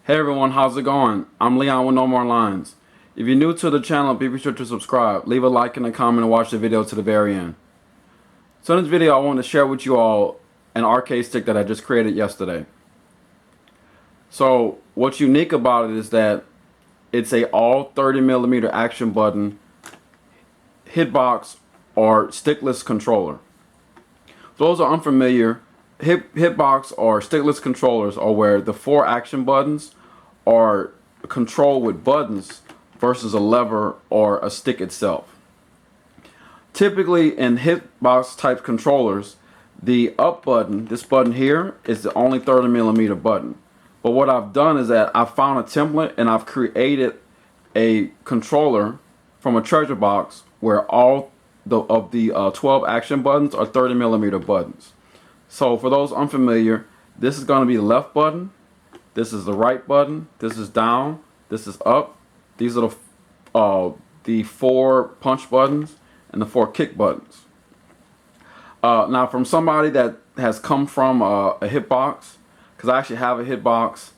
Hey everyone, how's it going? I'm Leon with No More Lines. If you're new to the channel, be sure to subscribe, leave a like and a comment, and watch the video to the very end. So in this video, I want to share with you all an arcade stick that I just created yesterday. So what's unique about it is that it's a all 30mm action button hitbox or stickless controller. For those who are unfamiliar, hitbox or stickless controllers are where the 4 action buttons are controlled with buttons versus a lever or a stick itself. Typically in hitbox type controllers, the up button, this button here, is the only 30mm button. But what I've done is that I found a template and I've created a controller from a treasure box where all of the 12 action buttons are 30mm buttons. So for those unfamiliar, this is going to be the left button, this is the right button, this is down, this is up. These are the 4 punch buttons and the 4 kick buttons. Now from somebody that has come from a hitbox, because I actually have a hitbox,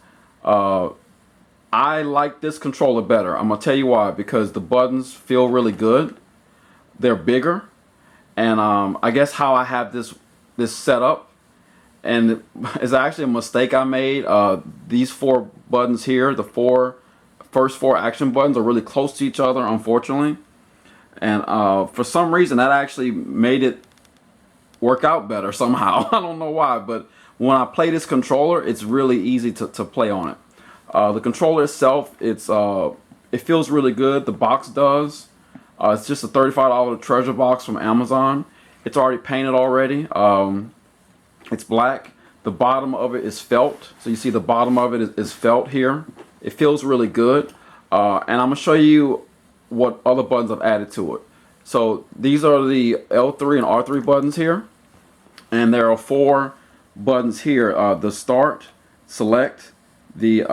I like this controller better. I'm going to tell you why. Because the buttons feel really good. They're bigger. And I guess how I have this set up, and it's actually a mistake I made. These 4 buttons here, the first 4 action buttons, are really close to each other, unfortunately. And for some reason that actually made it work out better somehow. I don't know why, but when I play this controller, it's really easy to play on it. The controller itself, it feels really good. The box does. It's just a $35 treasure box from Amazon. It's already painted already. It's black. The bottom of it is felt. So you see the bottom of it is felt here. It feels really good. And I'm going to show you what other buttons I've added to it. So these are the L3 and R3 buttons here. And there are 4 buttons here. The start, select, the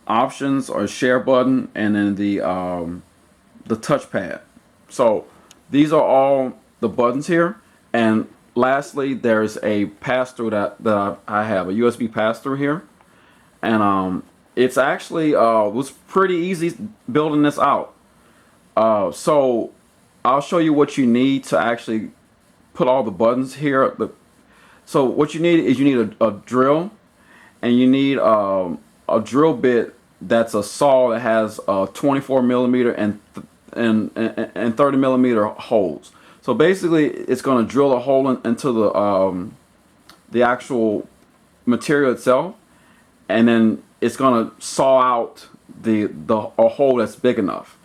options or share button, and then the touchpad. So these are all the buttons here. And lastly, there's a pass-through that I have, a USB pass-through here. And it's actually was pretty easy building this out. So I'll show you what you need to actually put all the buttons here. So what you need is a drill, and you need a drill bit that's a saw that has 24mm and 30mm holes. So basically, it's going to drill a hole into the actual material itself, and then it's going to saw out a hole that's big enough.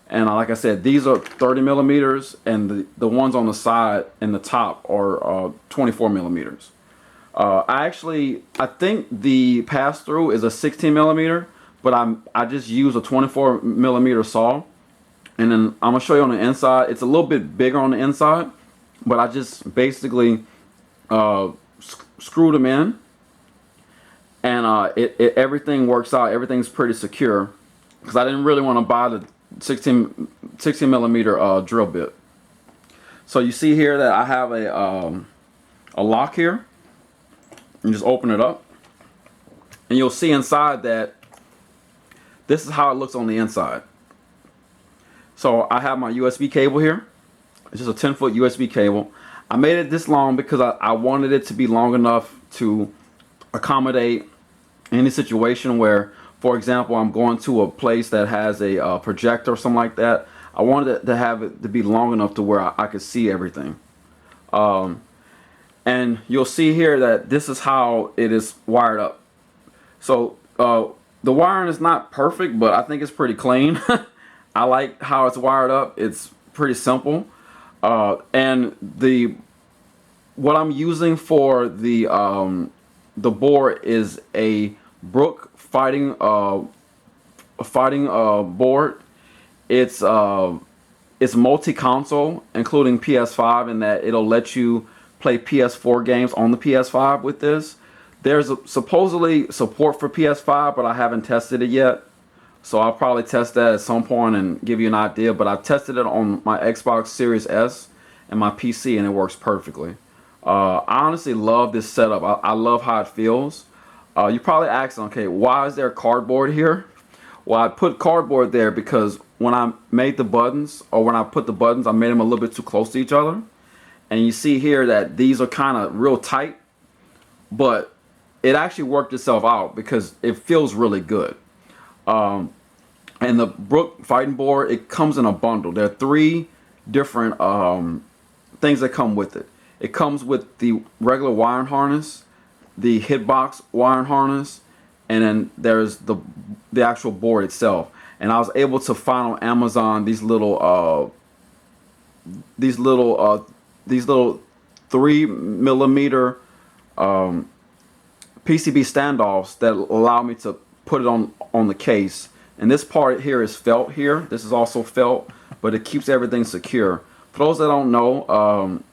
And like I said, these are 30mm, and the ones on the side and the top are 24mm. I think the pass-through is a 16mm, but I just use a 24mm saw. And then I'm going to show you on the inside. It's a little bit bigger on the inside, but I just basically screwed them in, and everything works out. Everything's pretty secure, because I didn't really want to buy the 16mm drill bit. So you see here that I have a lock here. You just open it up, and you'll see inside that this is how it looks on the inside. So I have my USB cable here. It's just a 10-foot USB cable. I made it this long because I wanted it to be long enough to accommodate any situation where, for example, I'm going to a place that has a projector or something like that. I wanted it to have it to be long enough to where I could see everything. And you'll see here that this is how it is wired up. So the wiring is not perfect, but I think it's pretty clean. I like how it's wired up. It's pretty simple. And what I'm using for the board is a Brook fighting board. It's multi-console, including PS5, in that it'll let you play PS4 games on the PS5 with this. There's supposedly support for PS5, but I haven't tested it yet. So I'll probably test that at some point and give you an idea. But I've tested it on my Xbox Series S and my PC, and it works perfectly. I honestly love this setup. I love how it feels. You probably asking, okay, why is there cardboard here? Well, I put cardboard there because when I made the buttons, or when I put the buttons, I made them a little bit too close to each other. And you see here that these are kind of real tight, but it actually worked itself out because it feels really good. And the Brook fighting board, it comes in a bundle. There are three different things that come with it. It comes with the regular wiring harness, the Hitbox wiring harness, and then there's the actual board itself. And I was able to find on Amazon these little 3 millimeter PCB standoffs that allow me to put it on the case. And this part here is felt here. This is also felt, but it keeps everything secure. For those that don't know,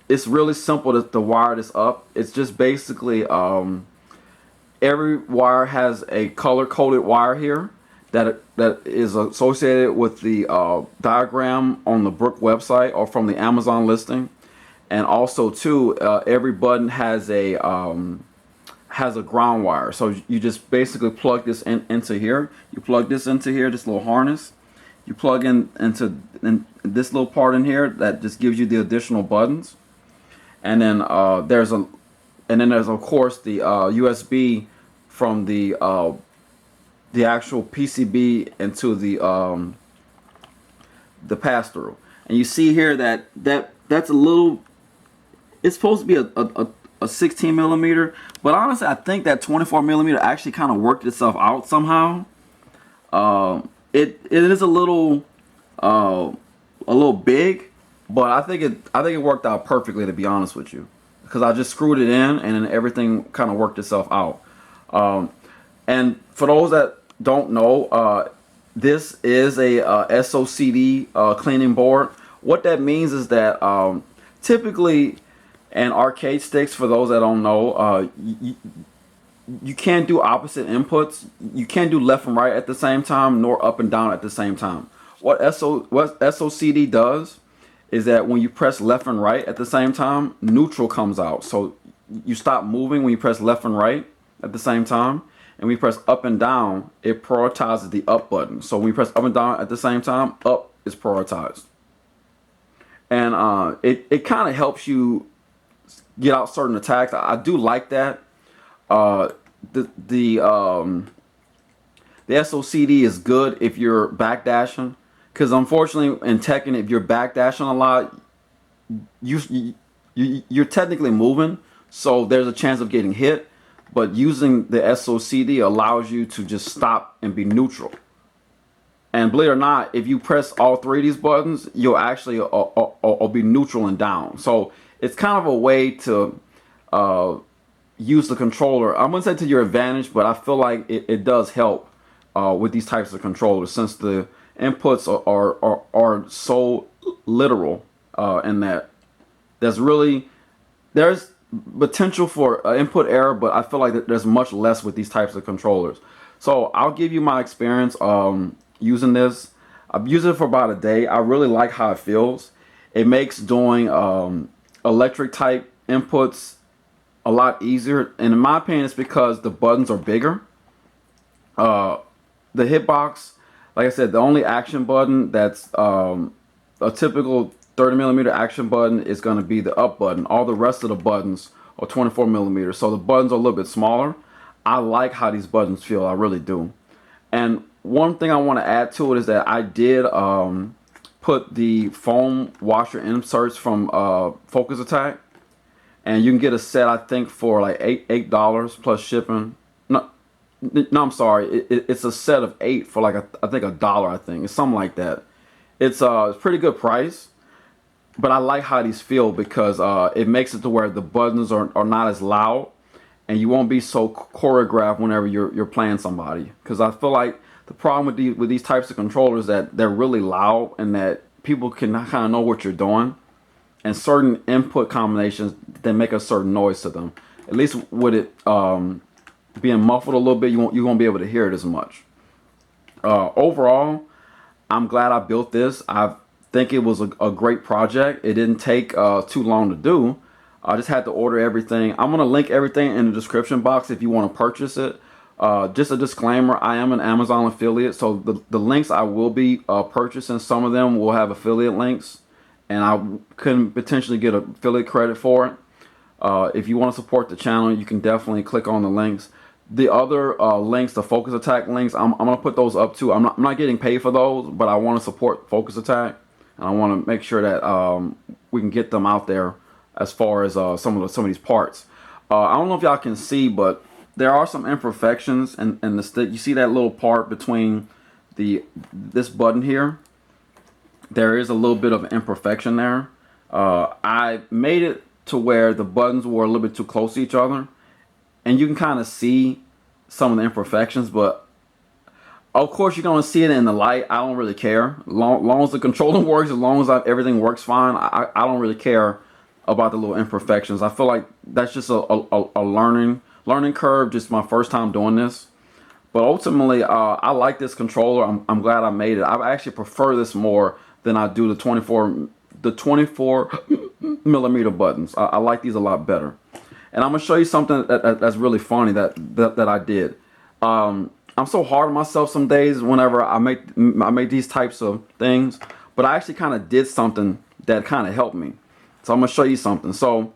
it's really simple to wire this up. It's just basically every wire has a color-coded wire here that is associated with the diagram on the Brook website or from the Amazon listing. And also too, every button has a ground wire. So you just basically plug this into here. You plug this into here, this little harness. You plug into this little part in here that just gives you the additional buttons. And then there's of course the USB from the actual PCB into the pass through. And you see here that's a little. It's supposed to be a 16 millimeter, but honestly, I think that 24 millimeter actually kind of worked itself out somehow. It is a little big, but I think it worked out perfectly, to be honest with you, because I just screwed it in and then everything kind of worked itself out. And for those that don't know, this is a SOCD cleaning board. What that means is that typically, and arcade sticks, for those that don't know, you can't do opposite inputs. You can't do left and right at the same time, nor up and down at the same time. What SOCD does is that when you press left and right at the same time, neutral comes out. So you stop moving when you press left and right at the same time. And when you press up and down, it prioritizes the up button. So when you press up and down at the same time, up is prioritized. And it kind of helps you get out certain attacks. I do like that. The SOCD is good if you're backdashing, because unfortunately in Tekken, if you're backdashing a lot, you're technically moving, so there's a chance of getting hit. But using the SOCD allows you to just stop and be neutral. And believe it or not, if you press all three of these buttons, you'll actually be neutral and down. So it's kind of a way to use the controller. I'm gonna say to your advantage, but I feel like it does help with these types of controllers, since the inputs are so literal in that there's potential for input error, but I feel like there's much less with these types of controllers. So I'll give you my experience using this. I've used it for about a day. I really like how it feels. It makes doing electric type inputs a lot easier, and in my opinion, it's because the buttons are bigger. The hitbox, like I said, the only action button that's a typical 30 millimeter action button is going to be the up button. All the rest of the buttons are 24 millimeters, so the buttons are a little bit smaller. I like how these buttons feel, I really do. And one thing I want to add to it is that I did put the foam washer inserts from Focus Attack, and you can get a set, I think, for like $8 plus shipping. No, I'm sorry, it's a set of 8 for like I think $1. I think it's something like that. It's a pretty good price. But I like how these feel because it makes it to where the buttons are not as loud, and you won't be so choreographed whenever you're playing somebody. Because I feel like the problem with these types of controllers is that they're really loud and that people can kind of know what you're doing, and certain input combinations, they make a certain noise to them. At least with it being muffled a little bit, you won't be able to hear it as much. Overall, I'm glad I built this. I think it was a great project. It didn't take too long to do. I just had to order everything. I'm gonna link everything in the description box if you want to purchase it. Just a disclaimer, I am an Amazon affiliate, so the links I will be purchasing, some of them will have affiliate links, and I couldn't potentially get affiliate credit for it. If you want to support the channel, you can definitely click on the links. The other links, the Focus Attack links, I'm gonna put those up too. I'm not getting paid for those, but I want to support Focus Attack, and I want to make sure that we can get them out there as far as some of these parts. I don't know if y'all can see, but there are some imperfections in the stick. You see that little part between this button here? There is a little bit of imperfection there. I made it to where the buttons were a little bit too close to each other, and you can kind of see some of the imperfections, but of course you're going to see it in the light. I don't really care. Long as the controller works, as long as everything works fine, I don't really care about the little imperfections. I feel like that's just a learning curve, just my first time doing this. But ultimately, I like this controller. I'm glad I made it. I actually prefer this more than I do the 24 millimeter buttons. I like these a lot better. And I'm gonna show you something that's really funny that I did. I'm so hard on myself some days whenever I make these types of things, but I actually kind of did something that kind of helped me. So I'm gonna show you something. So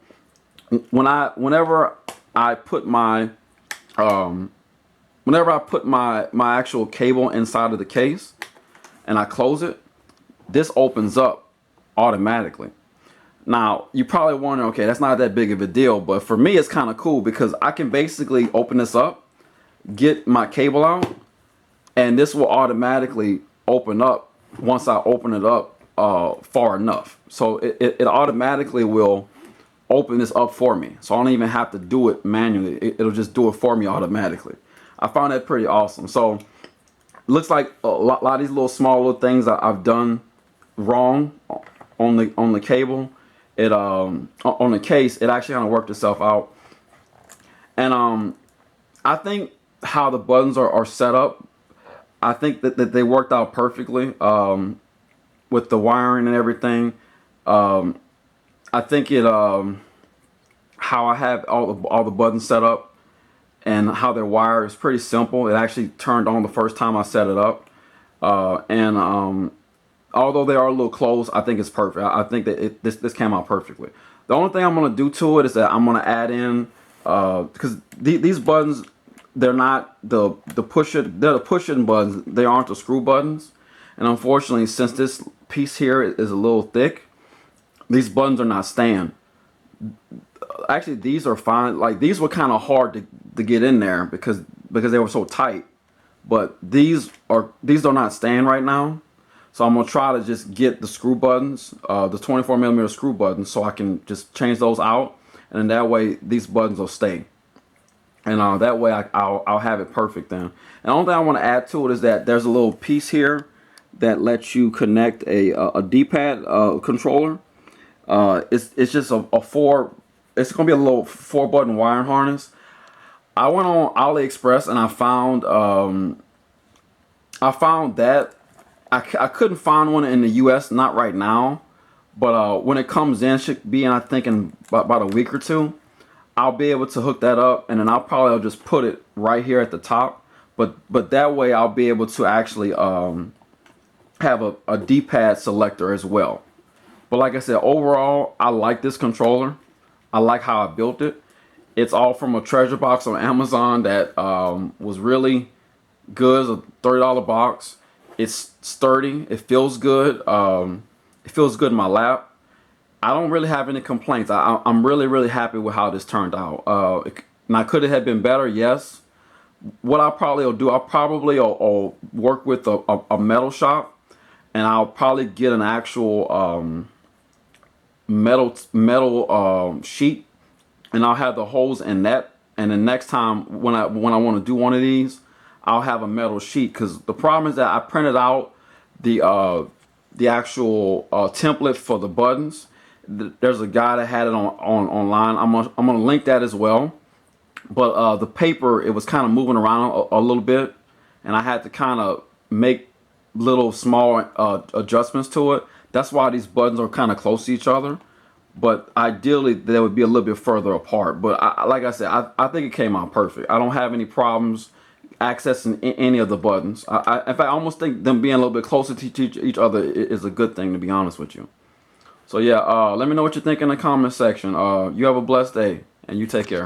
whenever I put my my actual cable inside of the case and I close it, this opens up automatically. Now, you probably wonder, okay, that's not that big of a deal, but for me, it's kind of cool because I can basically open this up, get my cable out, and this will automatically open up once I open it up far enough. So it automatically will open this up for me. So I don't even have to do it manually. It'll just do it for me automatically. I found that pretty awesome. So it looks like a lot of these little small little things that I've done wrong on the cable, on the case, it actually kind of worked itself out. And I think how the buttons are set up, I think that they worked out perfectly with the wiring and everything. I think how I have all the buttons set up and how they're wired is pretty simple. It actually turned on the first time I set it up, and although they are a little close, I think it's perfect. I think that this came out perfectly. The only thing I'm gonna do to it is that I'm gonna add in, because these buttons, they're not the they're the push-in buttons. They aren't the screw buttons. And unfortunately, since this piece here is a little thick, these buttons are not staying. Actually, these are fine. Like, these were kind of hard to get in there because they were so tight. But these are not staying right now. So I'm gonna try to just get the screw buttons, the 24 millimeter screw buttons, so I can just change those out, and then that way these buttons will stay. And that way I'll have it perfect then. And the only thing I want to add to it is that there's a little piece here that lets you connect a D-pad controller. It's just it's gonna be a little 4-button wiring harness. I went on AliExpress and I found that I couldn't find one in the US, not right now, but when it comes in, should be in, I think, in about a week or two. I'll be able to hook that up, and then I'll just put it right here at the top. But that way I'll be able to actually have a D-pad selector as well. But like I said, overall, I like this controller. I like how I built it. It's all from a treasure box on Amazon that was really good. It's a $30 box. It's sturdy. It feels good. It feels good in my lap. I don't really have any complaints. I'm really happy with how this turned out. Now, could it have been better? Yes. What I probably will do, I'll work with a metal shop, and I'll probably get an actual metal sheet, and I'll have the holes in that. And then next time when I want to do one of these, I'll have a metal sheet, because the problem is that I printed out the actual template for the buttons. There's a guy that had it online. I'm gonna link that as well. But the paper, it was kind of moving around a little bit, and I had to kind of make little small adjustments to it. That's why these buttons are kind of close to each other. but ideally they would be a little bit further apart. But like I said, I think it came out perfect. I don't have any problems accessing any of the buttons. In fact, I almost think them being a little bit closer to each other is a good thing, to be honest with you. So yeah, let me know what you think in the comment section. You have a blessed day, and you take care.